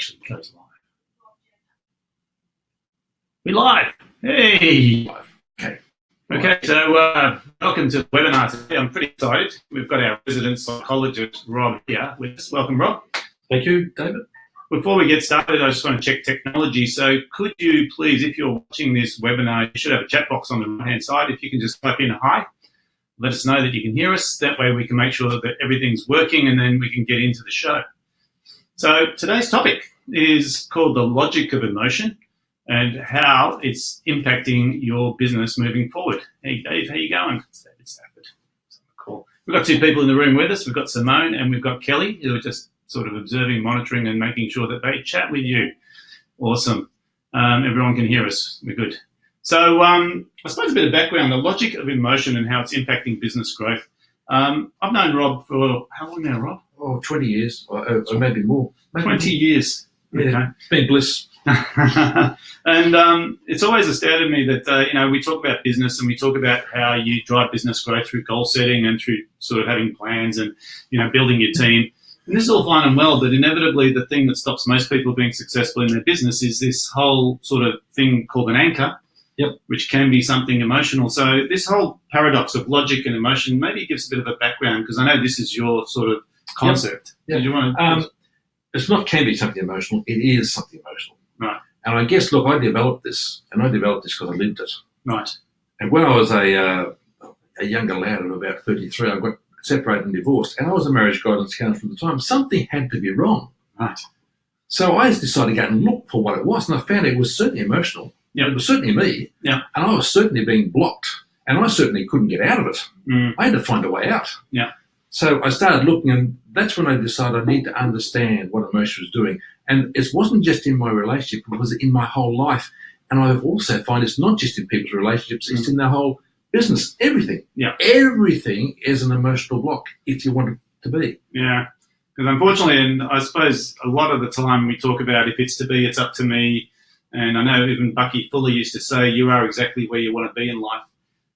actually goes live. We live. Hey. Okay, so welcome to the webinar today. I'm pretty excited. We've got our resident psychologist, Rob, here with us. Welcome, Rob. Thank you, David. Before we get started, I just want to check technology. So could you please, if you're watching this webinar, you should have a chat box on the right-hand side. If you can just type in hi, let us know that you can hear us. That way we can make sure that everything's working and then we can get into the show. So today's topic is called the logic of emotion and how it's impacting your business moving forward. Hey, Dave, how you going? It's David Stafford. Cool. We've got two people in the room with us. We've got Simone and we've got Kelly, who are just sort of observing, monitoring, and making sure that they chat with you. Awesome. Everyone can hear us. We're good. So I suppose a bit of background, the logic of emotion and how it's impacting business growth. I've known Rob for, how long now, Rob? Oh, 20 years, or maybe more. Maybe 20 years. Yeah, Okay. it's been bliss. And it's always astounded me that, we talk about business and we talk about how you drive business growth through goal setting and through sort of having plans and, building your team. And this is all fine and well, but inevitably the thing that stops most people being successful in their business is this whole sort of thing called an anchor, which can be something emotional. So this whole paradox of logic and emotion maybe gives a bit of a background, because I know this is your sort of concept. Yep. Did you want to... It's not can be something emotional, it is something emotional. Right. And I guess, look, I developed this because I lived it. Right. And when I was a younger lad of about 33, I got separated and divorced, and I was a marriage guidance counsellor at the time. Something had to be wrong. Right. So I decided to go and look for what it was, and I found it was certainly emotional. Yeah. It was certainly me. Yeah. And I was certainly being blocked, and I certainly couldn't get out of it. Mm. I had to find a way out. Yeah. So I started looking, and that's when I decided I need to understand what emotion was doing. And it wasn't just in my relationship, it was in my whole life. And I've also found it's not just in people's relationships, it's in their whole business, everything. Yeah. Everything is an emotional block if you want it to be. Yeah. Because unfortunately, and I suppose a lot of the time we talk about if it's to be, it's up to me. And I know even Bucky Fuller used to say, you are exactly where you want to be in life.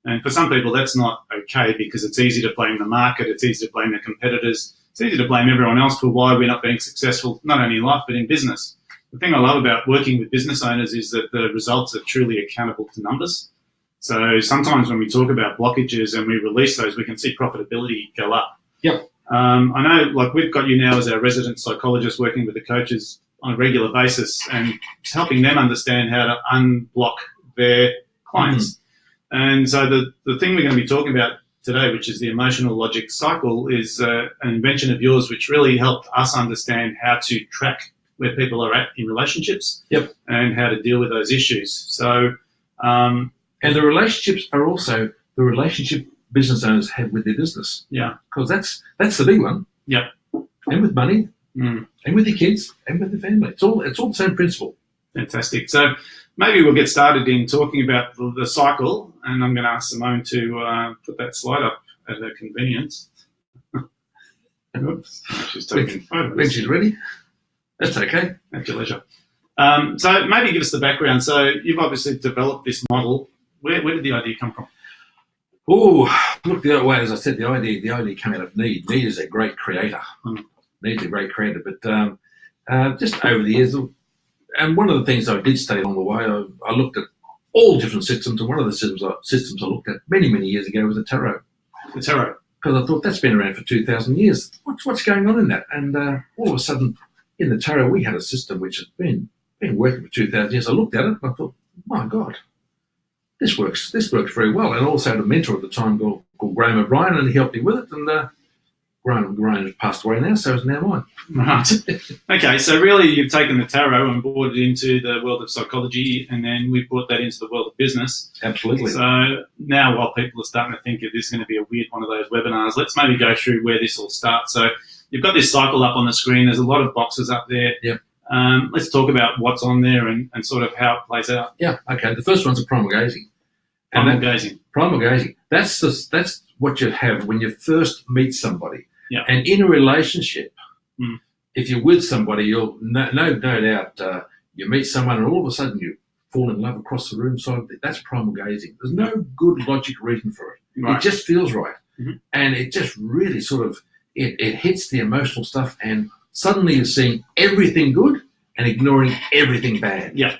And for some people, that's not okay, because it's easy to blame the market. It's easy to blame the competitors. It's easy to blame everyone else for why we're not being successful, not only in life, but in business. The thing I love about working with business owners is that the results are truly accountable to numbers. So sometimes when we talk about blockages and we release those, we can see profitability go up. Yep. I know, like, we've got you now as our resident psychologist working with the coaches on a regular basis and helping them understand how to unblock their clients. Mm-hmm. And so the thing we're going to be talking about today, which is the emotional logic cycle, is an invention of yours which really helped us understand how to track where people are at in relationships. Yep. And how to deal with those issues. So, and the relationships are also the relationship business owners have with their business. Yeah. Because that's the big one. Yep. And with money, and with your kids, and with the family. It's all the same principle. Fantastic. So maybe we'll get started in talking about the cycle, and I'm going to ask Simone to put that slide up at her convenience. Oops, she's taking photos. When she's ready. That's okay. At your leisure. So maybe give us the background. So you've obviously developed this model. Where did the idea come from? Oh, look, as I said, the idea came out of need. Need is a great creator. Need's a great creator. But just over the years, and one of the things I did study along the way, I looked at all different systems, and one of the systems I looked at many, many years ago was the tarot. The tarot. Because I thought that's been around for 2,000 years. What's going on in that? And all of a sudden, in the tarot, we had a system which has been working for 2,000 years. I looked at it and I thought, my God, this works very well. And also had a mentor at the time called Graham O'Brien, and he helped me with it. And Graham has passed away now, so it's now mine. Right. Okay, so really you've taken the tarot and brought it into the world of psychology, and then we've brought that into the world of business. Absolutely. So now while people are starting to think if this is going to be a weird one of those webinars, let's maybe go through where this all starts. So you've got this cycle up on the screen. There's a lot of boxes up there. Yep. Let's talk about what's on there and sort of how it plays out. Yeah, okay. The first one's a primal gazing. Primal gazing. Primal gazing. That's what you have when you first meet somebody. Yeah. And in a relationship, if you're with somebody, you'll no doubt you meet someone and all of a sudden you fall in love across the room. So that's primal gazing. There's no good logic reason for it. Right. It just feels right. Mm-hmm. And it just really sort of, it hits the emotional stuff, and suddenly you're seeing everything good and ignoring everything bad. Yeah.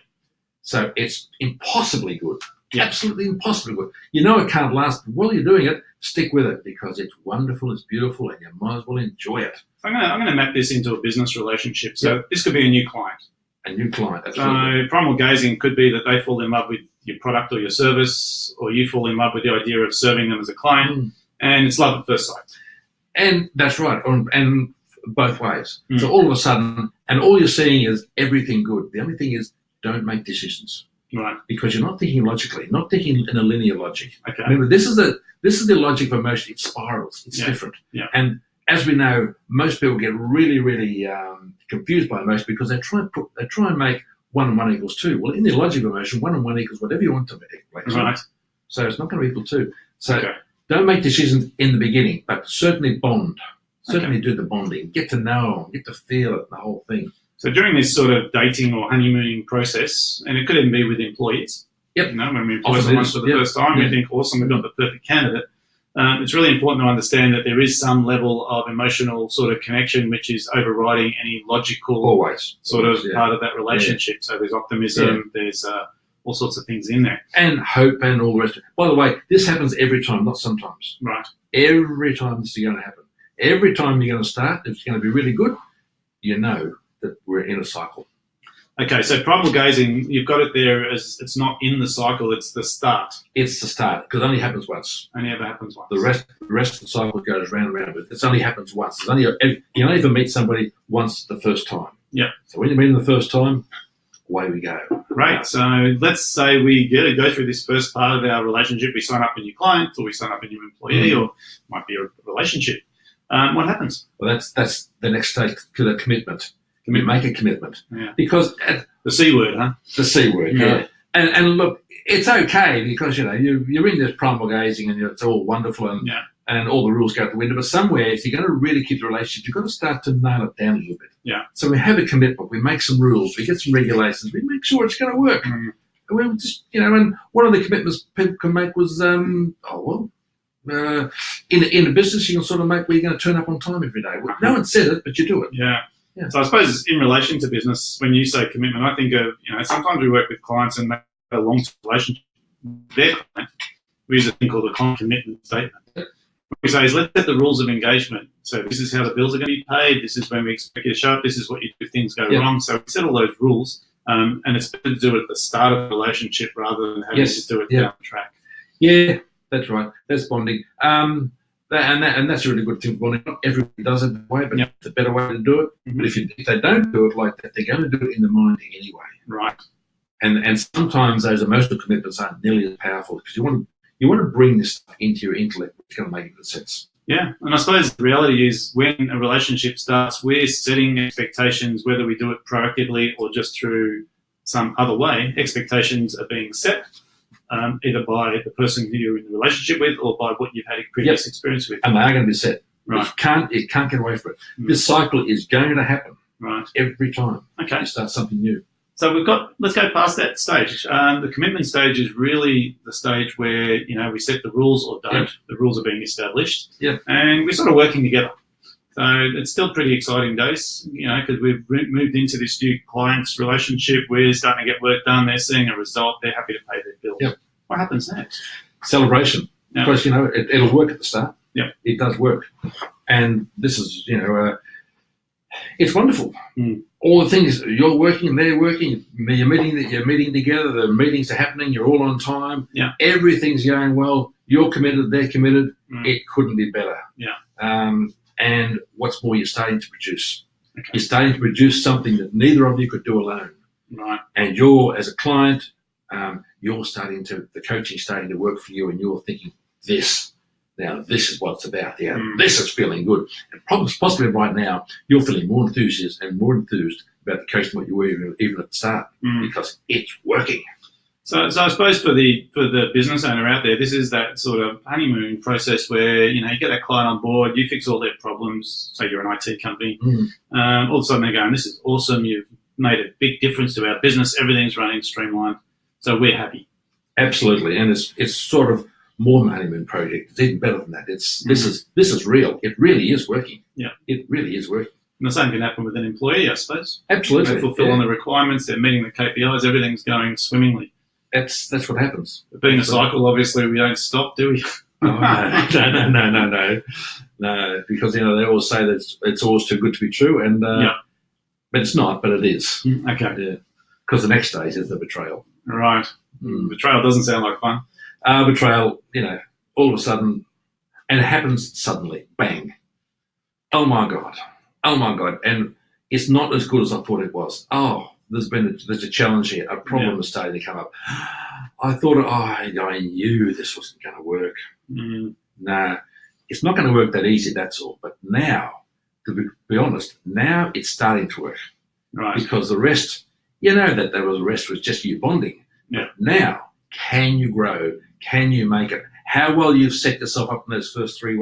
So it's impossibly good. Yeah. Absolutely impossibly good. You know it can't last, but while you're doing it, stick with it because it's wonderful, it's beautiful, and you might as well enjoy it. So I'm going to map this into a business relationship. So this could be a new client. A new client, absolutely. So primal gazing could be that they fall in love with your product or your service, or you fall in love with the idea of serving them as a client, and it's love at first sight. And that's right, and both ways. Mm. So all of a sudden, and all you're seeing is everything good. The only thing is, don't make decisions. Right. Because you're not thinking logically, not thinking in a linear logic. Okay. Remember, this is the logic of emotion. It spirals. It's different. Yeah. And as we know, most people get really, really confused by emotion because they try and make 1 and 1 equals 2. Well, in the logic of emotion, 1 and 1 equals whatever you want to make. Right. So it's not going to equal 2. So Okay. don't make decisions in the beginning, but certainly bond. Certainly do the bonding. Get to know them. Get to feel it. The whole thing. So during this sort of dating or honeymooning process, and it could even be with employees. Yep. You know, when we employ Often someone is. for the Yep. first time, Yeah. we think, awesome, we've got the perfect candidate. It's really important to understand that there is some level of emotional sort of connection which is overriding any logical Always. sort of Always, yeah. part of that relationship. So there's optimism, there's all sorts of things in there. And hope and all the rest of it. By the way, this happens every time, not sometimes. Right. Every time this is going to happen. Every time you're going to start, if it's going to be really good, you know that we're in a cycle. Okay, so primal gazing, you've got it there as it's not in the cycle, it's the start. It's the start, because it only happens once. Only ever happens once. The rest of the cycle goes round and round, but it only happens once. You only ever meet somebody once the first time. Yeah. So when you meet them the first time, away we go. Right. So let's say we go through this first part of our relationship. We sign up a new client, or we sign up a new employee, or it might be a relationship. What happens? Well, that's the next stage to the commitment. We make a commitment. Yeah. Because The C word, huh? the C word, Yeah. yeah. And look, it's okay because you're in this primal gazing and it's all wonderful and all the rules go out the window. But somewhere, if you're going to really keep the relationship, you've got to start to nail it down a little bit. Yeah. So we have a commitment. We make some rules. We get some regulations. We make sure it's going to work. Mm. And we just, and one of the commitments people can make was, in a business you can sort of make where you're going to turn up on time every day. Well, no one said it, but you do it. Yeah. Yeah. So I suppose in relation to business, when you say commitment, I think of, sometimes we work with clients and make a long-term relationship with their client. We use a thing called a client commitment statement. What we say is, let's set the rules of engagement. So this is how the bills are going to be paid. This is when we expect you to show up. This is what you do if things go wrong. So we set all those rules, and it's better to do it at the start of the relationship rather than having to do it down the track. Yeah, that's right. That's bonding. And that's a really good thing for bonding. Not everybody does it that way, but it's a better way to do it. Mm-hmm. But if they don't do it like that, they're going to do it in the mind anyway. Right. And sometimes those emotional commitments aren't nearly as powerful because you want to bring this stuff into your intellect, which is going to make good sense. Yeah, and I suppose the reality is when a relationship starts, we're setting expectations, whether we do it proactively or just through some other way. Expectations are being set either by the person who you're in the relationship with or by what you've had previous experience with. And they are going to be set. Right. It can't get away from it. Mm. This cycle is going to happen every time Okay. you start something new. So let's go past that stage. The commitment stage is really the stage where, we set the rules or don't. Yep. The rules are being established. Yep. And we're sort of working together. So it's still pretty exciting days, because we've moved into this new client's relationship. We're starting to get work done. They're seeing a result. They're happy to pay their bills. Yep. What happens next? Celebration. Yeah. Because, it'll work at the start. Yeah. It does work. And this is, it's wonderful. Mm. All the things, you're working and they're working, you're meeting together, the meetings are happening, you're all on time. Yeah. Everything's going well. You're committed, they're committed. Mm. It couldn't be better. Yeah. And what's more, you're starting to produce. Okay. You're starting to produce something that neither of you could do alone. Right. And you're, as a client, the coaching starting to work for you, and you're thinking, this is what it's about. Yeah, This is feeling good. And possibly right now, you're feeling more enthused about the coaching than what you were even at the start because it's working. So I suppose for the business owner out there, this is that sort of honeymoon process where, you get that client on board, you fix all their problems. Say you're an IT company. All of a sudden they're going, this is awesome. You've made a big difference to our business. Everything's running streamlined. So we're happy. Absolutely. And it's sort of more than a honeymoon project. It's even better than that. This is real. It really is working. Yeah. It really is working. And the same can happen with an employee, I suppose. Absolutely. They fulfill on the requirements, they're meeting the KPIs, everything's going swimmingly. That's what happens. But being a cycle, obviously, we don't stop, do we? No, because they always say that it's always too good to be true, and but it's not, but it is. Okay. Yeah, because the next stage is the betrayal. Right. Betrayal doesn't sound like fun. Betrayal, all of a sudden, and it happens suddenly, bang. Oh my God, and it's not as good as I thought it was. Oh, there's a challenge here, a problem is starting to come up. I thought, I knew this wasn't going to work. Nah, it's not going to work that easy, that's all. But now, to be honest, now it's starting to work. Right. Because the rest, that the rest was just you bonding. Yeah. But now, can you grow? Can you make it? How well you've set yourself up in those first three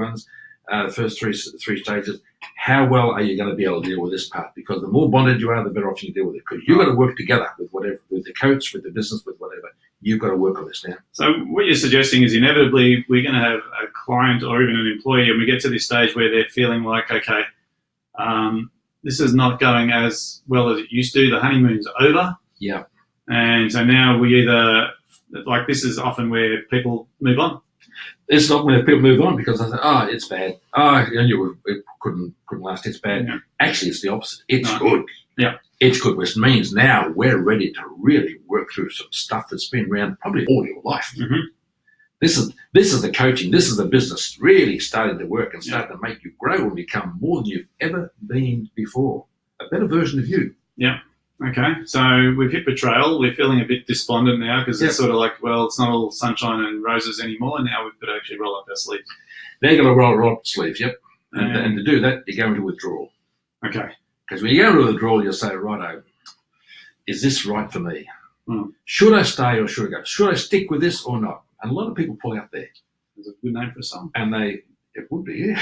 three stages, how well are you going to be able to deal with this part? Because the more bonded you are, the better off you deal with it. Because you've got to work together with the coach, with the business, with whatever. You've got to work on this now. So what you're suggesting is inevitably we're going to have a client or even an employee, and we get to this stage where they're feeling like, okay, this is not going as well as it used to. The honeymoon's over. Yeah. And so now we either, like, this is often where people move on. It's not when people move on because I say, it's bad. It couldn't last. It's bad. Yeah. Actually, it's the opposite. It's good. Yeah. It's good, which means now we're ready to really work through some stuff that's been around probably all your life. Mm-hmm. This is the coaching. This is the business really starting to work and starting to make you grow and become more than you've ever been before. A better version of you. Yeah. Okay. So we've hit betrayal. We're feeling a bit despondent now because it's sort of like, well, it's not all sunshine and roses anymore. Now we've got to actually roll up our sleeves. Now you've got to roll up the sleeves, yep. And to do that, you go into withdrawal. Okay. Because when you go into withdrawal, you'll say, righto, is this right for me? Mm. Should I stay or should I go? Should I stick with this or not? And a lot of people pull out there. It's a good name for a song. And it would be, yeah.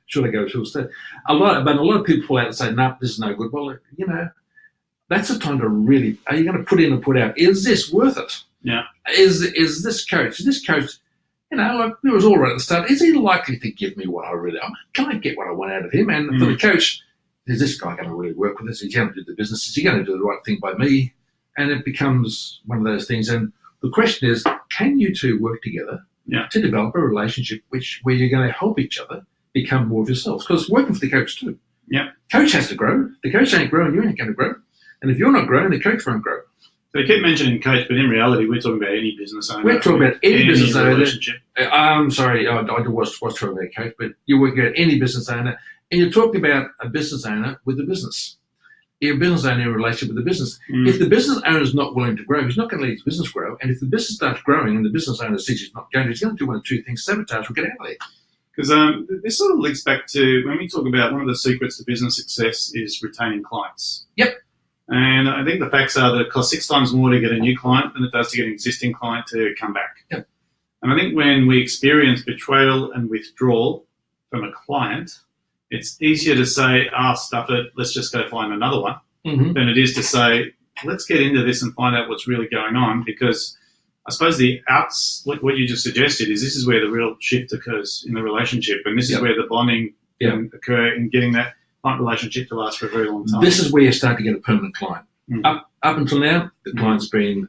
Should I go? Should I stay? But a lot of people pull out and say, no, this is no good. Well, that's the time to really, are you going to put in and put out, is this worth it? Yeah. Is this coach, like it was all right at the start, is he likely to give me what I really, can I get what I want out of him? And for the coach, is this guy going to really work with us? Is he going to do the business? Is he going to do the right thing by me? And it becomes one of those things. And the question is, can you two work together to develop a relationship where you're going to help each other become more of yourselves? Because working for the coach too. Yeah. Coach has to grow. The coach ain't growing, you ain't going to grow. And if you're not growing, the coach won't grow. So you keep mentioning coach, but in reality, we're talking about any business owner. We're talking about any business owner. Relationship. I'm sorry, I was talking about coach, but you're working about any business owner, and you're talking about a business owner with a business. You're a business owner in a relationship with the business. If the business owner is not willing to grow, he's not going to let his business grow. And if the business starts growing and the business owner sees he's not going, he's going to do one of two things: sabotage or get out of there. Because this sort of links back to when we talk about one of the secrets to business success is retaining clients. Yep. And I think the facts are that it costs 6 times more to get a new client than it does to get an existing client to come back. Yep. And I think when we experience betrayal and withdrawal from a client, it's easier to say, stuff it, let's just go find another one, than it is to say, let's get into this and find out what's really going on. Because I suppose what you just suggested is this is where the real shift occurs in the relationship, and this is where the bonding can occur in getting that client relationship to last for a very long time. This is where you start to get a permanent client. Up until now, the client's been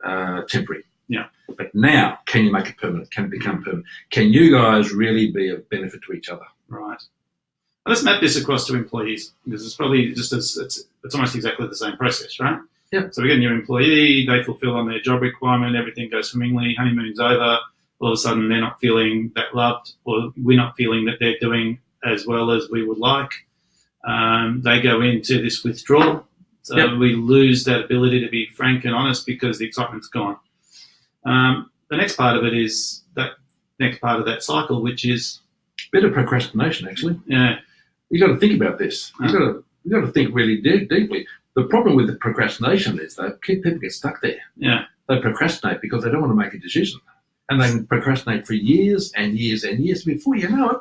temporary. Yeah. But now, can you make it permanent? Can it become permanent? Can you guys really be of benefit to each other? Right. Let's map this across to employees, because it's probably just it's almost exactly the same process, right? Yeah. So we get a new employee, they fulfill on their job requirement, everything goes swimmingly, honeymoon's over, all of a sudden they're not feeling that loved, or we're not feeling that they're doing as well as we would like. They go into this withdrawal, so we lose that ability to be frank and honest because the excitement's gone. The next part of it is that next part of that cycle, which is a bit of procrastination, actually. Yeah. You've got to think about this. You've got to think really deeply. The problem with the procrastination is that people get stuck there. Yeah. They procrastinate because they don't want to make a decision. And they can procrastinate for years and years and years. Before you know it,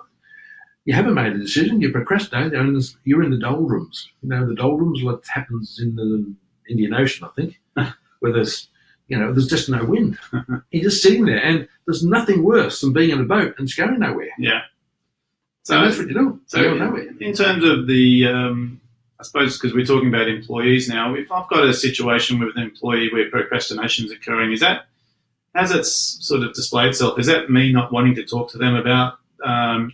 you haven't made a decision, you procrastinate, and you're in the doldrums. The doldrums, what happens in the Indian Ocean, I think, where there's just no wind. You're just sitting there, and there's nothing worse than being in a boat and it's going nowhere. Yeah. So that's what you do. So You don't know it. in terms of the, I suppose because we're talking about employees now, if I've got a situation with an employee where procrastination is occurring, has it sort of displayed itself? Is that me not wanting to talk to them about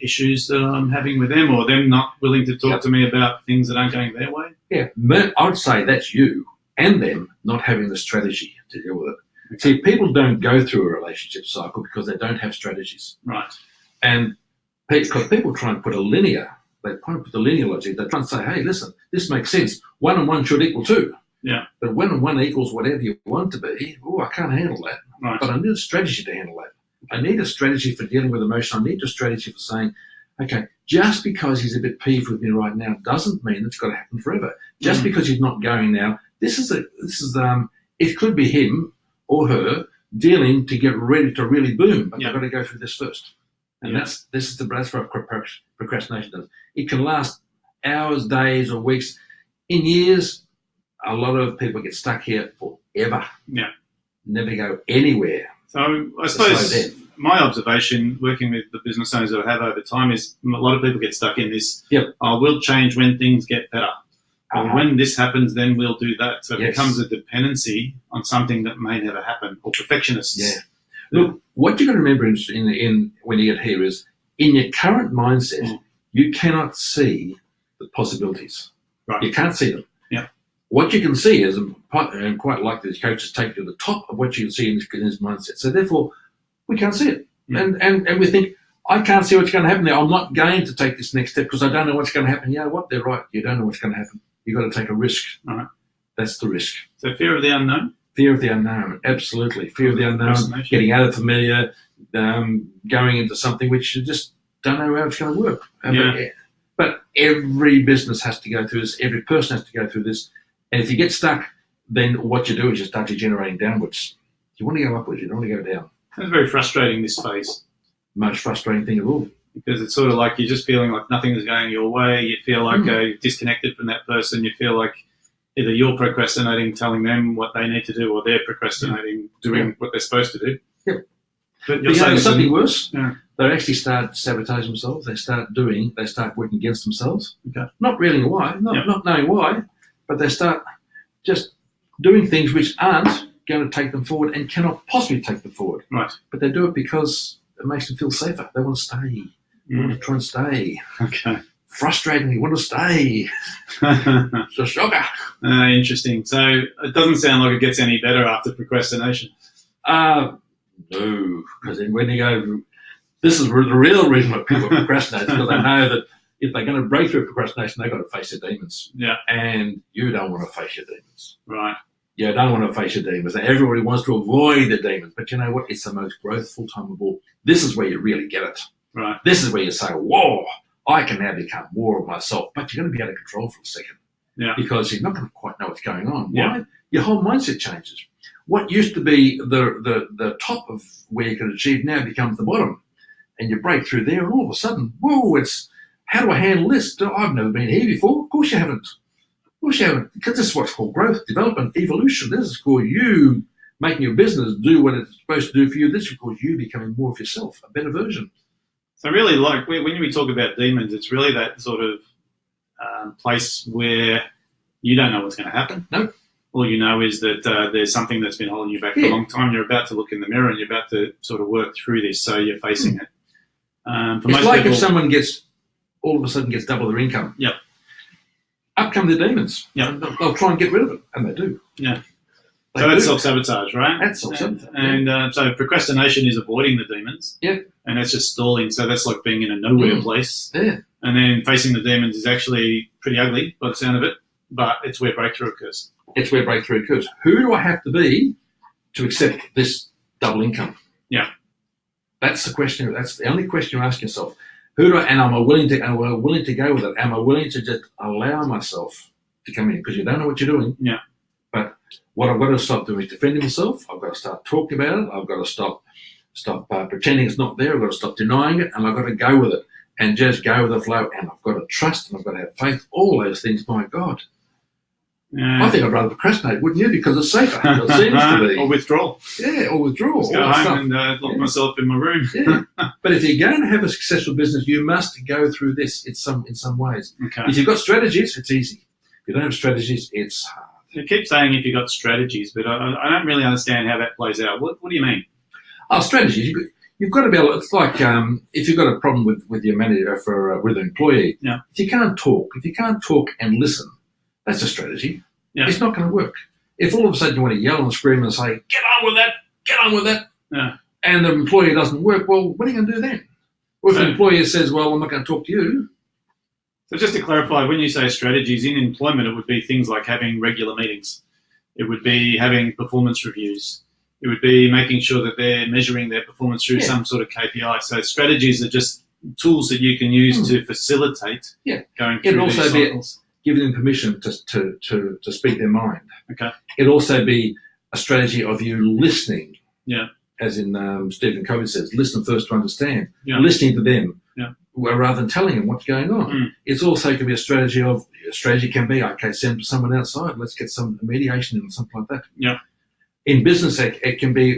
issues that I'm having with them, or them not willing to talk to me about things that aren't going their way? Yeah, I'd say that's you and them not having the strategy to deal with it. Okay. See, people don't go through a relationship cycle because they don't have strategies. Right. And because people try and put a linear, they try and put the linear logic, they try and say, hey, listen, this makes sense. 1 and 1 should equal 2. Yeah. But 1 and 1 equals whatever you want to be. Oh, I can't handle that. Right. But I need a strategy to handle that. I need a strategy for dealing with emotion. I need a strategy for saying, okay, just because he's a bit peeved with me right now doesn't mean it's got to happen forever. Just because he's not going now, it could be him or her dealing to get ready to really boom, but they've got to go through this first. And that's what procrastination does. It can last hours, days, or weeks. In years, a lot of people get stuck here forever. Yeah. Never go anywhere. So I suppose my observation working with the business owners that I have over time is a lot of people get stuck in this. Yep. We'll change when things get better. Or when this happens, then we'll do that. So it becomes a dependency on something that may never happen, or perfectionists. Yeah. Look, what you've got to remember in when you get here is, in your current mindset, you cannot see the possibilities. Right. You can't see them. Yeah. What you can see is, and quite likely these coaches take you to the top of what you can see in his mindset. So therefore, we can't see it. And we think, I can't see what's going to happen there. I'm not going to take this next step because I don't know what's going to happen. You know what? They're right. You don't know what's going to happen. You've got to take a risk. All right. That's the risk. So fear of the unknown? Fear of the unknown, absolutely. Fear of the unknown, getting out of familiar, going into something which you just don't know how it's going to work. But every business has to go through this. Every person has to go through this. And if you get stuck, then what you do is you start degenerating downwards. You want to go upwards. You don't want to go down. It's very frustrating, this phase. Most frustrating thing of all. Because it's sort of like you're just feeling like nothing is going your way. You feel like you're disconnected from that person. You feel like either you're procrastinating, telling them what they need to do, or they're procrastinating, doing what they're supposed to do. Yep. But you're saying something worse. Yeah. They actually start sabotaging themselves. They start working against themselves. Okay. Not really why, not knowing why, but they start just doing things which aren't going to take them forward and cannot possibly take them forward. Right. But they do it because it makes them feel safer. They want to stay. They want to try and stay. Okay. Frustratingly, want to stay. It's a shocker. Interesting. So it doesn't sound like it gets any better after procrastination. No, because then when you go, this is the real reason why people procrastinate, because they know that if they're going to break through procrastination, they've got to face their demons. Yeah. And you don't want to face your demons. Right. You don't want to face your demons. Everybody wants to avoid the demons. But you know what? It's the most growthful time of all. This is where you really get it. Right. This is where you say, whoa, I can now become more of myself. But you're going to be out of control for a second. Yeah. Because you're not going to quite know what's going on. Yeah. Why? Your whole mindset changes. What used to be the top of where you can achieve now becomes the bottom. And you break through there, and all of a sudden, whoa, it's, how do I handle this? I've never been here before. Of course you haven't. Of course you haven't. Because this is what's called growth, development, evolution. This is called you making your business do what it's supposed to do for you. This is called you becoming more of yourself, a better version. So really, like when we talk about demons, it's really that sort of place where you don't know what's going to happen. No. All you know is that there's something that's been holding you back for a long time. You're about to look in the mirror and you're about to sort of work through this, so you're facing it. It's like people, if someone all of a sudden gets double their income. Yep. Up come the demons. Yep. They'll try and get rid of it, and they do. Yeah. So that's self-sabotage, right? That's self-sabotage. And so procrastination is avoiding the demons. Yep. And that's just stalling. So that's like being in a nowhere place. Yeah. And then facing the demons is actually pretty ugly by the sound of it, but it's where breakthrough occurs. It's where breakthrough occurs. Who do I have to be to accept this double income? Yeah. That's the question. That's the only question you ask yourself. Am I willing to go with it? Am I willing to just allow myself to come in? Because you don't know what you're doing. Yeah. But what I've got to stop doing is defending myself. I've got to start talking about it. I've got to stop pretending it's not there. I've got to stop denying it, and I've got to go with it and just go with the flow. And I've got to trust, and I've got to have faith. All those things, my God. I think I'd rather procrastinate, wouldn't you? Because it's safer. It seems to be. Or withdrawal. Yeah, or withdrawal. Just go all that stuff. home and lock myself in my room. Yeah. But if you're going to have a successful business, you must go through this in some ways. Okay. If you've got strategies, it's easy. If you don't have strategies, it's hard. You keep saying if you've got strategies, but I don't really understand how that plays out. What do you mean? Oh, strategies. You've got to be able. It's like if you've got a problem with your manager with an employee. Yeah. If you can't talk and listen, that's a strategy. Yeah. It's not going to work. If all of a sudden you want to yell and scream and say, "Get on with that," Yeah. and the employee doesn't work, well, what are you going to do then? Or if So- the employer says, "Well, I'm not going to talk to you," So just to clarify, when you say strategies in employment, it would be things like having regular meetings. It would be having performance reviews. It would be making sure that they're measuring their performance through Yeah. some sort of KPI. So strategies are just tools that you can use to facilitate going It'd through also these be- cycles. giving them permission to speak their mind. Okay. It'd also be a strategy of you listening. Yeah. As in Stephen Covey says, listen first to understand. Yeah. Listening to them. Yeah. Rather than telling them what's going on. Mm. It's also can be a strategy can be, okay, send someone outside, let's get some mediation and something like that. Yeah. In business, it can be,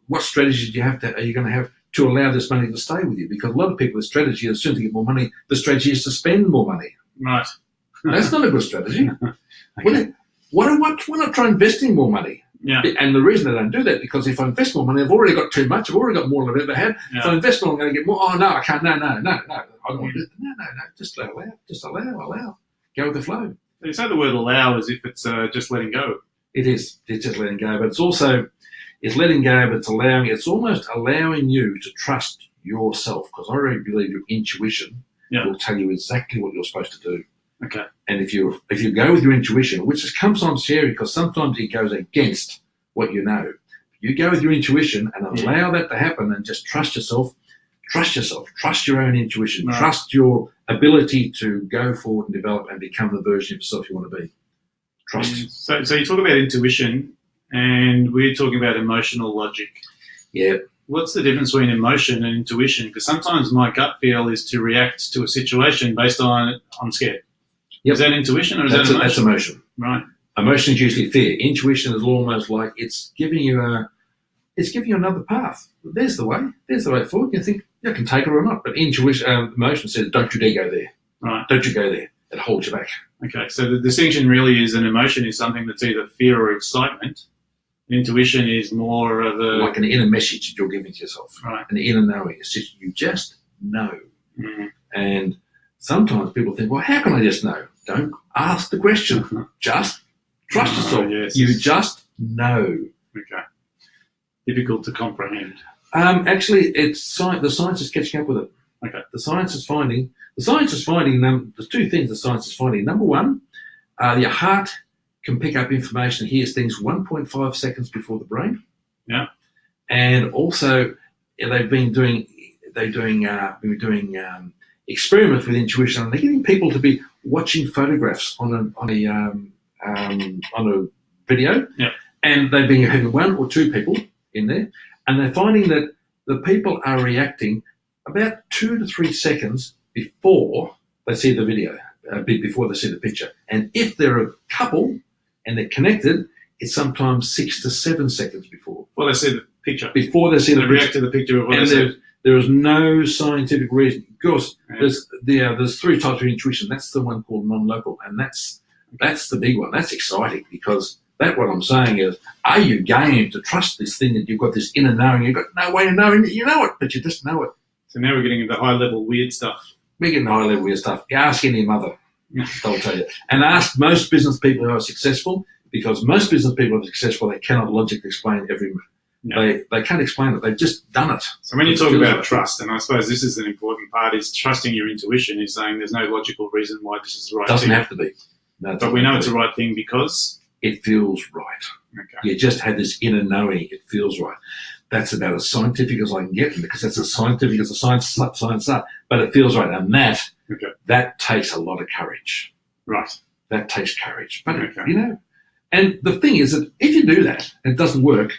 what strategy do you are you going to have to allow this money to stay with you? Because a lot of people, the strategy is soon to get more money, the strategy is to spend more money. Right. That's not a good strategy. Okay. Why not try investing more money? Yeah. And the reason I don't do that, because if I invest more money, I've already got too much. I've already got more than I've ever had. Yeah. If I invest more, I'm going to get more. Oh, no, I can't. No. I don't want to do that. No. Just allow. Go with the flow. You say the word allow as if it's just letting go. It is. It's just letting go. But it's letting go, but it's almost allowing you to trust yourself, because I really believe your intuition will tell you exactly what you're supposed to do. Okay. And if you go with your intuition, which is sometimes scary because sometimes it goes against what you know, you go with your intuition and allow that to happen and just trust yourself, trust your own intuition, Right. trust your ability to go forward and develop and become the version of yourself you want to be. Trust. So you talk about intuition, and we're talking about emotional logic. Yeah. What's the difference between emotion and intuition? Because sometimes my gut feel is to react to a situation based on I'm scared. Yep. Is that intuition or is That's that emotion? emotion. Right. Emotion is usually fear. Intuition is almost like it's giving you another path. There's the way forward. You think I can take it or not, but emotion says, "Don't you dare go there. Right. Don't you go there." It holds you back. Okay. So the distinction really is an emotion is something that's either fear or excitement. Intuition is more of a Like an inner message that you're giving to yourself, right. an inner knowing. It's just you just know. Mm. And sometimes people think, "Well, how can I just know?" Don't ask the question. Just trust yourself. Yes. You just know. Okay. Difficult to comprehend. Actually, the science is catching up with it. Okay. The science is finding. There's two things the science is finding. Number one, your heart can pick up information and hears things 1.5 seconds before the brain. Yeah. And also, they've been doing experiments with intuition, and they're getting people to be watching photographs on a video. Yeah. And they've been having one or two people in there, and they're finding that the people are reacting about 2 to 3 seconds before they see the video, before they see the picture. And if they're a couple and they're connected, it's sometimes 6 to 7 seconds before Well, they see the picture. they see They the react picture. to the picture of what And they see. there is no scientific reason. Of course, Yeah. there's three types of intuition. That's the one called non-local, and that's the big one. That's exciting because what I'm saying is, are you game to trust this thing that you've got this inner knowing? You've got no way of knowing that you know it, but you just know it. So now we're getting into high-level weird stuff. We're getting high level weird stuff. Ask any mother, they'll tell you. And ask most business people who are successful, because most business people who are successful, they cannot logically explain every move. Yeah. They can't explain it. They've just done it. So when you It talk feels about like trust, and I suppose this is an important part, is trusting your intuition, is saying there's no logical reason why this is the right It doesn't thing. have to be. No, it But we doesn't know have it's to the be. right thing because... It feels right. Okay. You just had this inner knowing. It feels right. That's about as scientific as I can get, because that's as scientific as the science are. But it feels right, and that takes a lot of courage. Right. That takes courage. But Okay. and the thing is that if you do that and it doesn't work,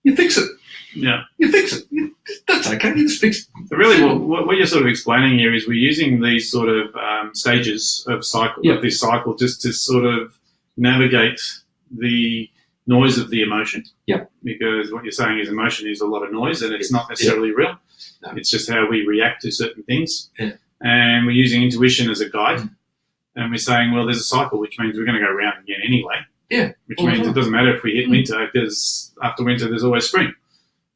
you fix it. Yeah. You fix it. That's okay. You just fix it. So really what you're sort of explaining here is we're using these sort of stages of this cycle just to sort of navigate the noise of the emotion. Yeah. Because what you're saying is emotion is a lot of noise, and it's not necessarily real. No. It's just how we react to certain things. Yeah. And we're using intuition as a guide. And we're saying, well, there's a cycle, which means we're going to go around again anyway. Yeah. Which means it doesn't matter if we hit winter, because after winter, there's always spring.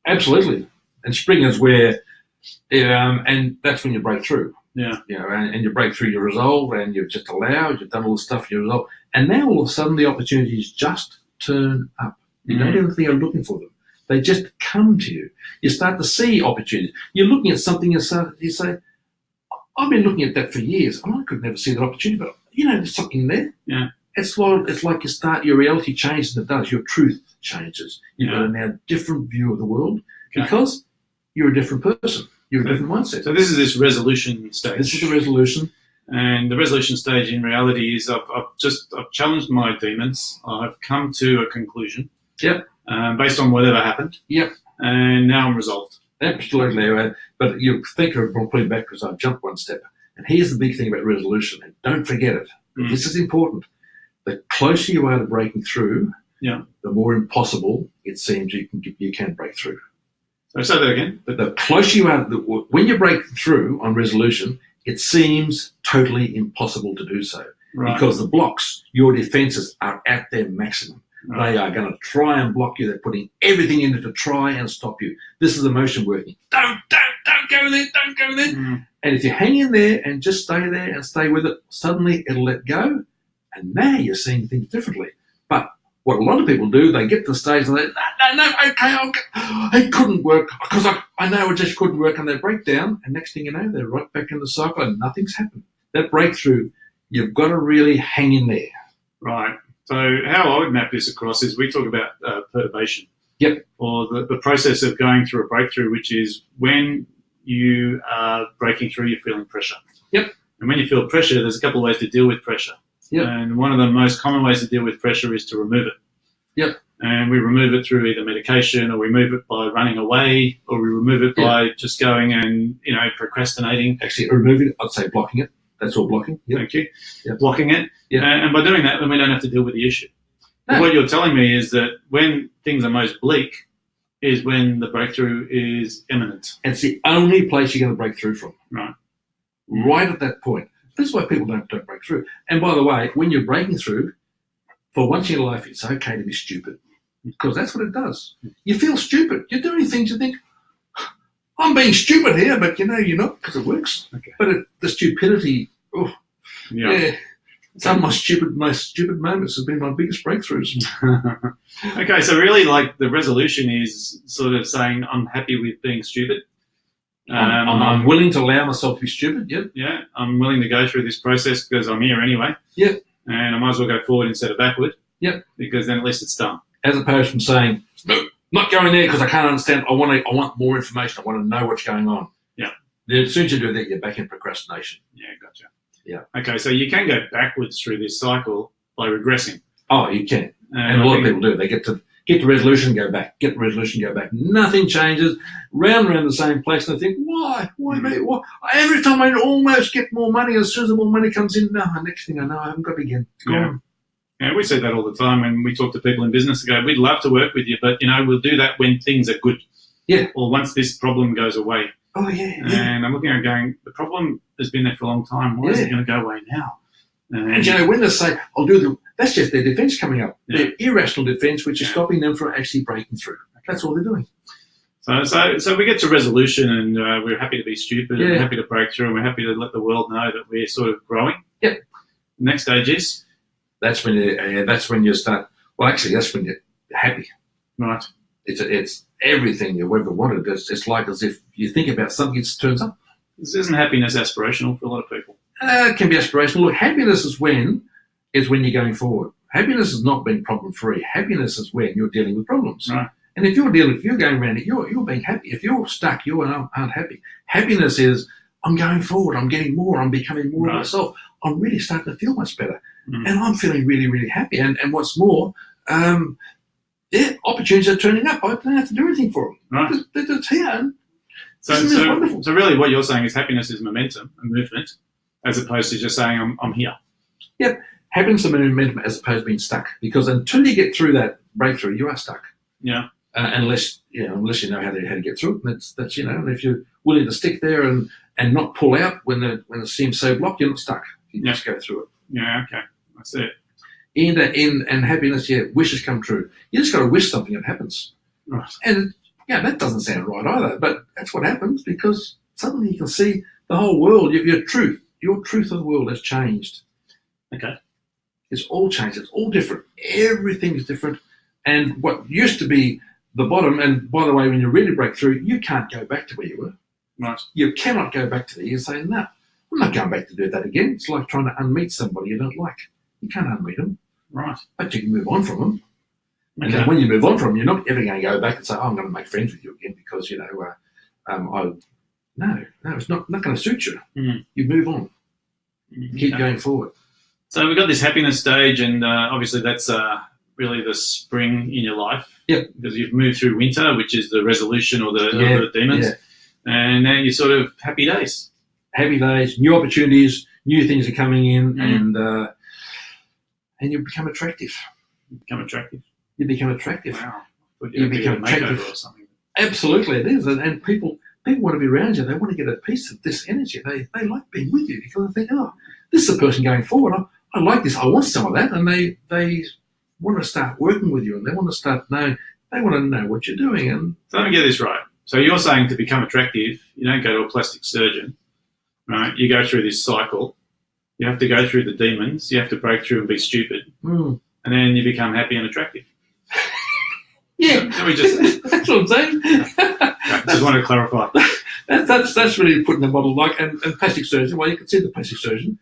Absolutely. And spring is where, and that's when you break through. Yeah. You know, and you break through your resolve, and you've just allowed, you've done all the stuff, you resolve. And now all of a sudden the opportunities just turn up. You don't even think you're looking for them. They just come to you. You start to see opportunities. You're looking at something and you say, I've been looking at that for years, and I could never see that opportunity, but there's something there. Yeah. It's like your reality changes, and it does. Your truth changes. You've got a now different view of the world because you're a different person. You're a different mindset. So this is this resolution stage. This is the resolution. And the resolution stage in reality is I've challenged my demons. I've come to a conclusion. Yep. Based on whatever happened. Yep. And now I'm resolved. Absolutely. But you think of pulling back because I've jumped one step. And here's the big thing about resolution, and don't forget it. This is important. The closer you are to breaking through, the more impossible it seems you can break through. So say that again. But the closer you are, when you break through on resolution, it seems totally impossible to do so. Right. Because the blocks, your defenses, are at their maximum. Right. They are going to try and block you. They're putting everything in it to try and stop you. This is emotion working. Don't go there. Don't go there. And if you hang in there and just stay there and stay with it, suddenly it'll let go. And now you're seeing things differently. But what a lot of people do, they get to the stage and they, no, okay, it couldn't work because I know it just couldn't work, and they break down. And next thing you know, they're right back in the cycle and nothing's happened. That breakthrough, you've got to really hang in there. Right. So how I would map this across is we talk about perturbation. Yep. Or the process of going through a breakthrough, which is when you are breaking through, you're feeling pressure. Yep. And when you feel pressure, there's a couple of ways to deal with pressure. Yep. And one of the most common ways to deal with pressure is to remove it. Yep. And we remove it through either medication, or we remove it by running away, or we remove it by just going and, procrastinating. Actually, removing it, I'd say blocking it. That's all blocking. Yep. Thank you. Yep. Blocking it. Yep. And by doing that, then we don't have to deal with the issue. No. What you're telling me is that when things are most bleak is when the breakthrough is imminent. It's the only place you're going to break through from. Right. Right at that point. That's why people don't break through. And by the way, when you're breaking through, for once in your life, it's okay to be stupid, because that's what it does. You feel stupid. You're doing things you think, I'm being stupid here, but you're not, because it works. Okay. But the stupidity, some of my stupid moments have been my biggest breakthroughs. Okay, so really, like, the resolution is sort of saying I'm happy with being stupid. I'm willing to allow myself to be stupid. Yep. Yeah, I'm willing to go through this process because I'm here anyway. Yep. And I might as well go forward instead of backward. Yep. Because then at least it's done. As opposed from saying, no, not going there because I can't understand. I want more information. I want to know what's going on. Yeah. Then as soon as you do that, you're back in procrastination. Yeah, gotcha. Yeah. Okay, so you can go backwards through this cycle by regressing. Oh, you can. And a lot of people do. They get to resolution, go back. Get the resolution, go back. Nothing changes. Round the same place. And they think, why? Why me? Why? Every time I almost get more money, as soon as the more money comes in, next thing I know, I haven't got it again. It's gone. Yeah, we say that all the time when we talk to people in business. They go, we'd love to work with you, but, we'll do that when things are good. Yeah. Or once this problem goes away. Oh, yeah. And I'm looking at it going, the problem has been there for a long time. Why is it going to go away now? And when they say, that's just their defense coming up. Yeah. Their irrational defense, which is stopping them from actually breaking through. That's all they're doing. So we get to resolution, and we're happy to be stupid, and we're happy to break through, and we're happy to let the world know that we're sort of growing. Yep. Next stage is? That's when you start. Well, actually, that's when you're happy. Right. It's everything you ever wanted. It's like as if you think about something, it turns up. Isn't happiness aspirational for a lot of people? It can be aspirational. Look, happiness is when you're going forward. Happiness is not being problem free. Happiness is when you're dealing with problems. Right. And if you're going around it, you're being happy. If you're stuck, you aren't happy. Happiness is, I'm going forward. I'm getting more. I'm becoming more of myself. I'm really starting to feel much better. And I'm feeling really, really happy. And what's more, opportunities are turning up. I don't have to do anything for them. Right. They're just here. So really what you're saying is happiness is momentum and movement, as opposed to just saying I'm here. Yep. happiness and momentum as opposed to being stuck. Because until you get through that breakthrough, you are stuck. Yeah. Unless you know how to get through it. That's and if you're willing to stick there and not pull out when it seems so blocked, you're not stuck. You just go through it. Yeah. Okay. That's it. And happiness, wishes come true. You just got to wish something that happens. Right. And that doesn't sound right either, but that's what happens because suddenly you can see the whole world. Your truth of the world has changed. Okay. It's all changed. It's all different. Everything is different. And what used to be the bottom, and by the way, when you really break through, you can't go back to where you were. Right. You cannot go back to there. You say, no, I'm not going back to do that again. It's like trying to unmeet somebody you don't like. You can't unmeet them. Right. But you can move on from them. And Okay. then when you move on from them, you're not ever going to go back and say, I'm going to make friends with you again because, no, it's not going to suit you. Mm. You move on. Keep Okay. going forward. So we've got this happiness stage, and obviously that's really the spring in your life. Yep. Because you've moved through winter, which is the resolution or the demons, Yeah. and now you're sort of happy days. Happy days, new opportunities, new things are coming in, Mm. and you become attractive. Become attractive. You become attractive. Wow. Thought You had to get a become attractive. makeover or something. Absolutely, it is. And people want to be around you. They want to get a piece of this energy. They like being with you because they think, oh, this is the person going forward. I like this. I want some of that. And they want to start working with you, and they want to start knowing. They want to know what you're doing. And So let me get this right. So you're saying to become attractive, you don't go to a plastic surgeon, right? You go through this cycle. You have to go through the demons. You have to break through and be stupid, and then you become happy and attractive. yeah, Let me just that's what I'm saying. just want to clarify. That's really putting the model like and plastic surgeon. Well, you can see the plastic surgeon.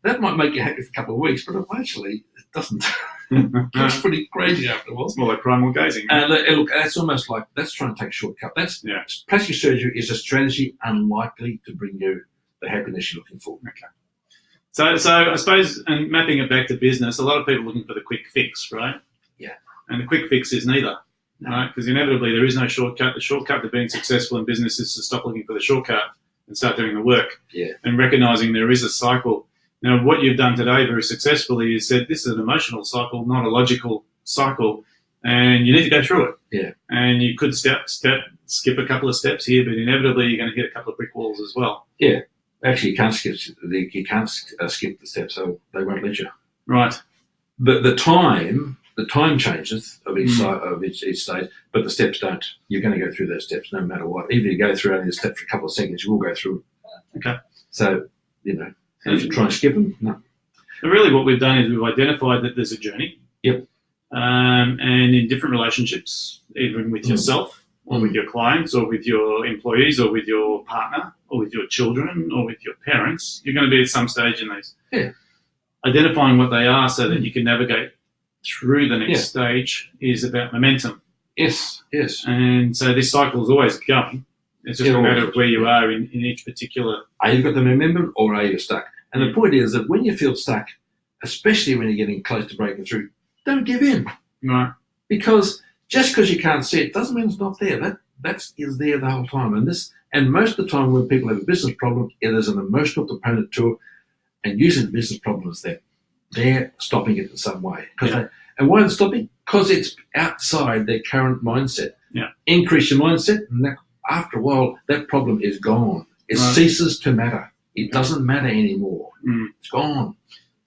That might make you happy for a couple of weeks, but actually it doesn't. It's It's pretty crazy after a while. more like primal gazing. And look, that's almost like that's trying to take a shortcut. Yeah. Plastic surgery is a strategy unlikely to bring you the happiness you're looking for. Okay. So I suppose, and mapping it back to business, a lot of people are looking for the quick fix, right? Yeah. And the quick fix is neither, right? Because inevitably there is no shortcut. The shortcut to being successful in business is to stop looking for the shortcut and start doing the work. Yeah. And recognizing there is a cycle. Now, what you've done today very successfully is said this is an emotional cycle, not a logical cycle, and you need to go through it. Yeah. And you could skip a couple of steps here, but inevitably you're going to hit a couple of brick walls as well. Yeah. Actually, you can't skip the steps, so they won't let you. Right. The time changes of each stage, but the steps don't. You're going to go through those steps no matter what. Even if you go through only the step for a couple of seconds, you will go through it. Okay. So, if you try and skip them, no. But really what we've done is we've identified that there's a journey. Yep. And in different relationships, even with yourself or with your clients or with your employees or with your partner or with your children or with your parents, you're going to be at some stage in these. Yeah. Identifying what they are so that you can navigate through the next stage is about momentum. Yes. And so this cycle is always going. It's just a matter of where you are in each particular. Are you got the momentum or are you stuck? And the point is that when you feel stuck, especially when you're getting close to breaking through, don't give in. Right. Because just because you can't see it doesn't mean it's not there. That is there the whole time. And most of the time when people have a business problem, there's an emotional component to it, and usually the business problem is that they're stopping it in some way. And why are they stopping? Because it's outside their current mindset. Yeah. Increase your mindset, and after a while, that problem is gone. It ceases to matter. It doesn't matter anymore. It's gone.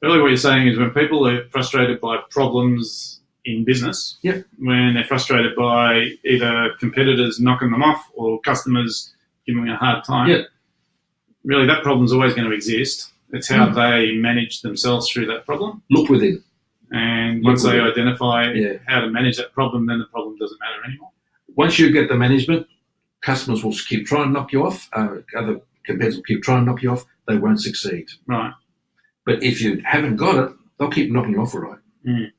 Really what you're saying is when people are frustrated by problems in business, when they're frustrated by either competitors knocking them off or customers giving them a hard time, really that problem's always going to exist. It's how they manage themselves through that problem. Look within. And once they identify how to manage that problem, then the problem doesn't matter anymore. Once you get the management, customers will keep trying to knock you off. Other competitors will keep trying to knock you off. They won't succeed. Right. But if you haven't got it, they'll keep knocking you off, all right?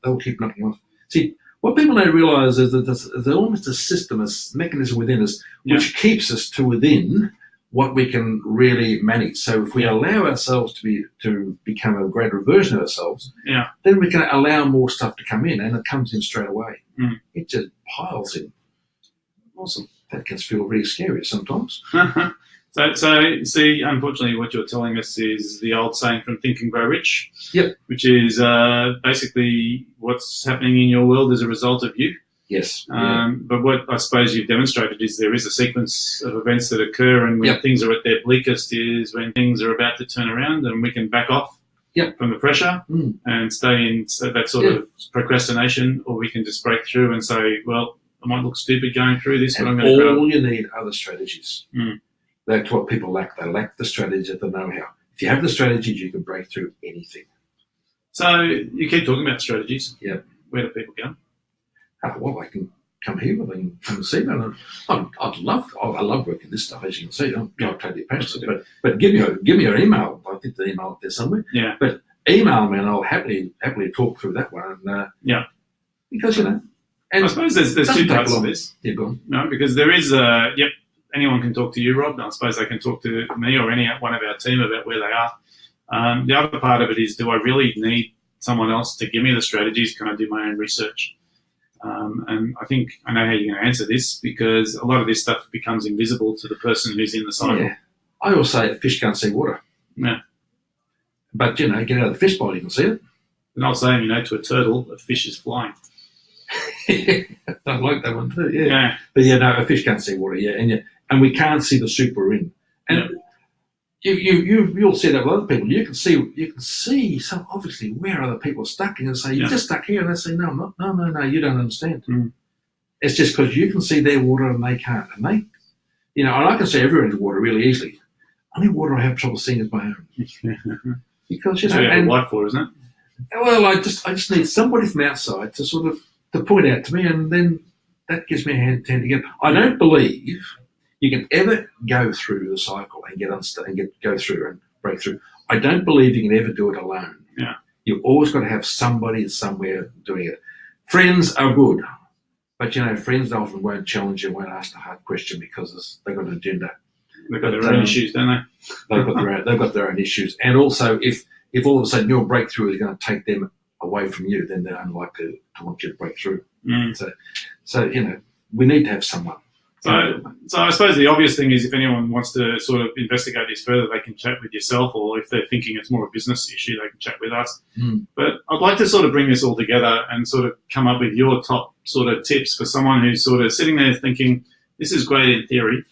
They'll keep knocking you off. See, what people don't realise is that there's almost a system, a mechanism within us, which keeps us to within what we can really manage. So if we allow ourselves to become a greater version of ourselves, then we can allow more stuff to come in, and it comes in straight away. It just piles in. Awesome. That can feel really scary sometimes. So, see, unfortunately, what you're telling us is the old saying from Think and Grow Rich. Yep. Which is basically what's happening in your world as a result of you. Yes. But what I suppose you've demonstrated is there is a sequence of events that occur, and when things are at their bleakest is when things are about to turn around, and we can back off from the pressure and stay in that sort of procrastination, or we can just break through and say, well, I might look stupid going through this, but I'm going to grow. All you need are the strategies. That's what people lack. They lack the strategy, the know-how. If you have the strategies, you can break through anything. So you keep talking about strategies. Yeah. Where do people go? Well, they can come here, they can come and see me. I love working this stuff, as you can see. I'm totally passionate. But give me your email. I think the email up there somewhere. Yeah. But email me, and I'll happily talk through that one. And, because And I suppose there's two parts of this. Yeah, go on. No, because there is anyone can talk to you, Rob. I suppose they can talk to me or any one of our team about where they are. The other part of it is, do I really need someone else to give me the strategies? Can I do my own research? And I think I know how you're going to answer this, because a lot of this stuff becomes invisible to the person who's in the cycle. Yeah. I always say fish can't see water. Yeah. But, get out of the fish bowl, you can see it. And I'll say, to a turtle, a fish is flying. I like that one too, yeah. But a fish can't see water, and we can't see the soup we're in. And you'll see that with other people. You can see some obviously where other people are stuck, and you say, you're just stuck here, and they say, no, I'm not. No, you don't understand. It's just because you can see their water and they can't. And they, and I can see everyone's water really easily. Only water I have trouble seeing is my own. Because, That's what you have a wife for, isn't it? Well, I just need somebody from outside to sort of to point out to me, and then that gives me a hand to get. I don't believe you can ever go through the cycle and go through and break through. I don't believe you can ever do it alone. Yeah. You've always got to have somebody somewhere doing it. Friends are good, but friends often won't challenge you, won't ask the hard question because they've got an agenda. They've got their own issues, don't they? They've got their own issues, and also if all of a sudden your breakthrough is going to take them away from you, then they're unlikely to want you to break through. So we need to have someone. So I suppose the obvious thing is, if anyone wants to sort of investigate this further, they can chat with yourself, or if they're thinking it's more a business issue, they can chat with us. But I'd like to sort of bring this all together and sort of come up with your top sort of tips for someone who's sort of sitting there thinking, this is great in theory.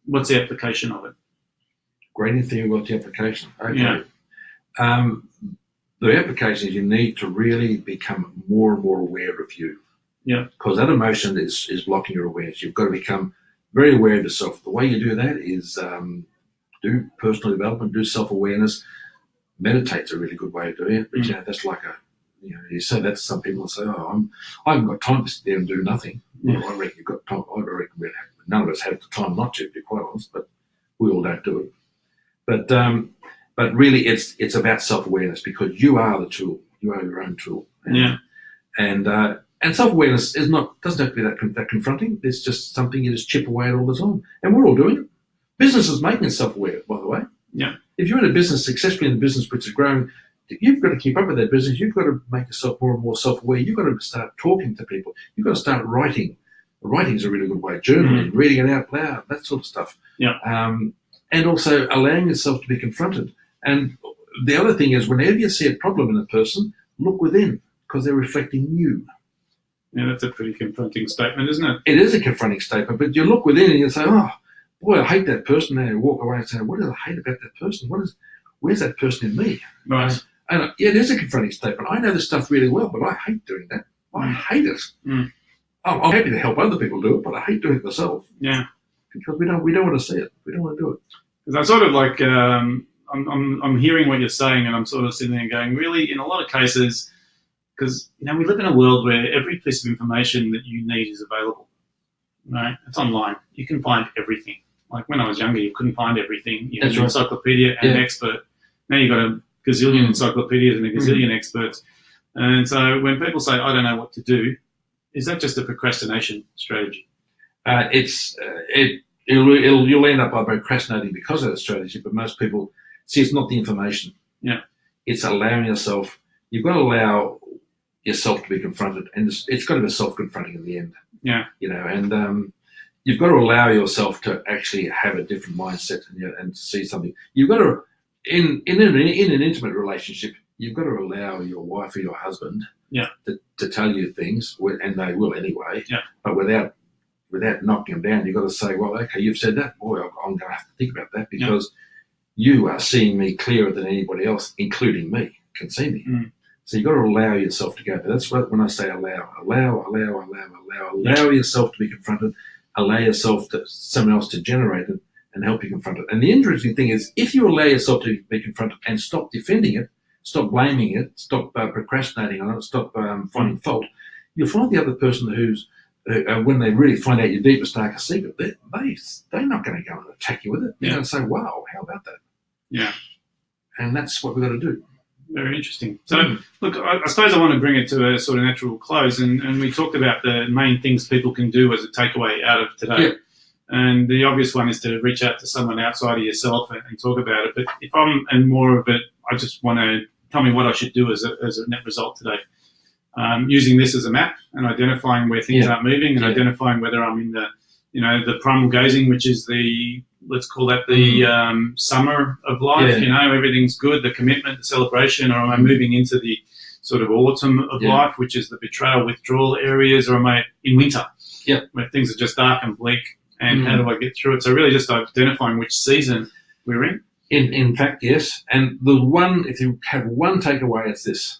What's the application of it? Great in theory, what's the application? Okay. Yeah. The application is you need to really become more and more aware of you. Yeah. Because that emotion is blocking your awareness. You've got to become very aware of yourself. The way you do that is do personal development, do self-awareness. Meditate's a really good way of doing it. But that's like you say that to some people and say, I haven't got time to sit there and do nothing. Well, I reckon you've got time. I reckon none of us have the time not to be quite honest, but we all don't do it. But really it's about self-awareness, because you are the tool. You are your own tool. And self-awareness doesn't have to be that confronting. It's just something you just chip away at all the time. And we're all doing it. Business is making itself aware, by the way. Yeah. If you're in a business, successfully in a business which is growing, you've got to keep up with that business. You've got to make yourself more and more self-aware. You've got to start talking to people. You've got to start writing. Writing is a really good way. Journaling, reading it out loud, that sort of stuff. Yeah. And also allowing yourself to be confronted. And the other thing is, whenever you see a problem in a person, look within, because they're reflecting you. Yeah, that's a pretty confronting statement, isn't it? It is a confronting statement, but you look within and you say, oh, boy, I hate that person. And you walk away and say, what do I hate about that person? Where's that person in me? Right. And it is a confronting statement. I know this stuff really well, but I hate doing that. I hate it. I'm happy to help other people do it, but I hate doing it myself. Yeah. Because we don't want to see it. We don't want to do it. Because I'm sort of like, I'm hearing what you're saying, and I'm sort of sitting there and going, really, in a lot of cases, because we live in a world where every piece of information that you need is available. Right? It's online. You can find everything. Like when I was younger, you couldn't find everything. You had an encyclopedia and an expert. Now you've got a gazillion encyclopedias and a gazillion experts. And so when people say, I don't know what to do, is that just a procrastination strategy? You'll end up by procrastinating because of that strategy, but most people see it's not the information. Yeah. It's allowing yourself. You've got to allow yourself to be confronted, and it's got to be self-confronting in the end. Yeah. And you've got to allow yourself to actually have a different mindset and see something. You've got to, in an intimate relationship, you've got to allow your wife or your husband to tell you things, and they will anyway, but without knocking them down. You've got to say, well, okay, you've said that. Boy, I'm going to have to think about that because you are seeing me clearer than anybody else, including me, can see me. So you've got to allow yourself to go there. That's what, when I say allow yourself to be confronted, allow yourself to someone else to generate it and help you confront it. And the interesting thing is, if you allow yourself to be confronted and stop defending it, stop blaming it, stop procrastinating on it, stop finding fault, you'll find the other person who's, when they really find out your deepest, darkest secret, they're not going to go and attack you with it. They're going to say, wow, how about that? Yeah. And that's what we've got to do. Very interesting. So, look, I suppose I want to bring it to a sort of natural close, and we talked about the main things people can do as a takeaway out of today. Yeah. And the obvious one is to reach out to someone outside of yourself and talk about it. But if I'm in more of it, I just want to tell me what I should do as a net result today. Using this as a map and identifying where things aren't moving and identifying whether I'm in the primal gazing, which is let's call that the summer of life. Everything's good, the commitment, the celebration, or am I moving into the sort of autumn of life, which is the betrayal, withdrawal areas, or am I in winter, where things are just dark and bleak, and how do I get through it? So really just identifying which season we're in. In fact, yes. And if you have one takeaway, it's this.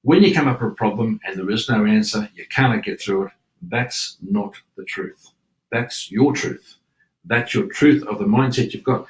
When you come up with a problem and there is no answer, you cannot get through it, that's not the truth. That's your truth. That's your truth of the mindset you've got.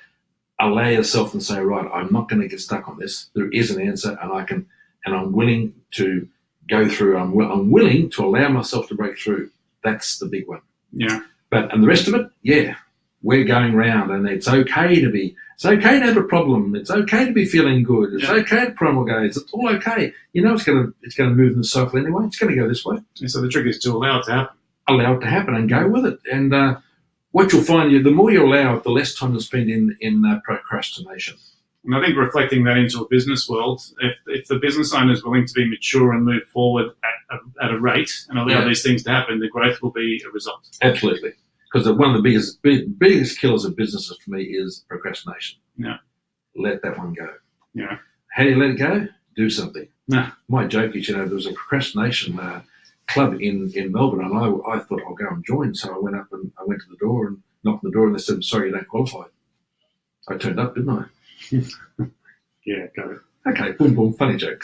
Allow yourself and say, right, I'm not going to get stuck on this. There is an answer, and I'm willing to go through. I'm willing to allow myself to break through. That's the big one. Yeah. And the rest of it, we're going round, and it's okay to have a problem. It's okay to be feeling good. It's okay to primal gaze. It's all okay. It's going to move in the cycle anyway. It's going to go this way. And so the trick is to allow it to happen. Allow it to happen and go with it. And what you'll find, the more you allow it, the less time you'll spend in procrastination. And I think reflecting that into a business world, if the business owner is willing to be mature and move forward at a rate and allow these things to happen, the growth will be a result. Absolutely. Because one of the biggest killers of businesses for me is procrastination. Yeah. Let that one go. Yeah. How do you let it go? Do something. No. My joke is, there was a procrastination club in Melbourne, and I thought I'll go and join. So I went up and I went to the door and knocked on the door, and they said, sorry, you don't qualify. I turned up, didn't I? Yeah, got it. Okay, boom, boom, funny joke.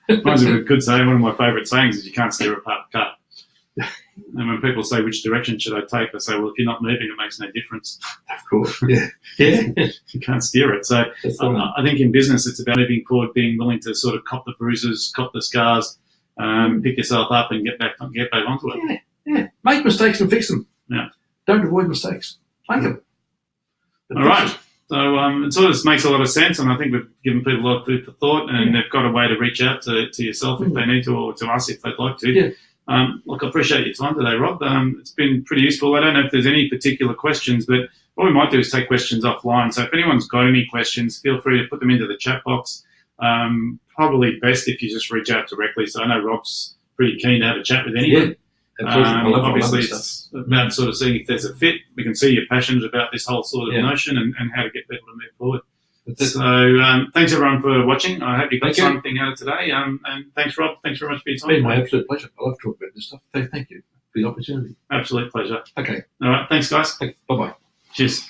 Reminds me of a good saying. One of my favourite sayings is you can't steer a parked car. And when people say, which direction should I take? I say, well, if you're not moving, it makes no difference. Of course, yeah. You can't steer it. So I think in business, it's about moving forward, being willing to sort of cop the bruises, cop the scars, pick yourself up and get back onto it. Yeah. Make mistakes and fix them. Yeah. Don't avoid mistakes. Make them. All right. So it sort of makes a lot of sense, and I think we've given people a lot of food for thought, and they've got a way to reach out to yourself if they need to, or to us if they'd like to. Yeah. Look, I appreciate your time today, Rob. It's been pretty useful. I don't know if there's any particular questions, but what we might do is take questions offline. So if anyone's got any questions, feel free to put them into the chat box. Probably best if you just reach out directly. So I know Rob's pretty keen to have a chat with anyone. Obviously, it's about sort of seeing if there's a fit. We can see you're passionate about this whole sort of notion and how to get people to move forward. So thanks everyone for watching. I hope you got something out of today. And thanks, Rob. Thanks very much for your time. It's been my absolute pleasure. I love talking about this stuff. Thank you for the opportunity. Absolute pleasure. Okay. All right. Thanks, guys. Bye-bye. Cheers.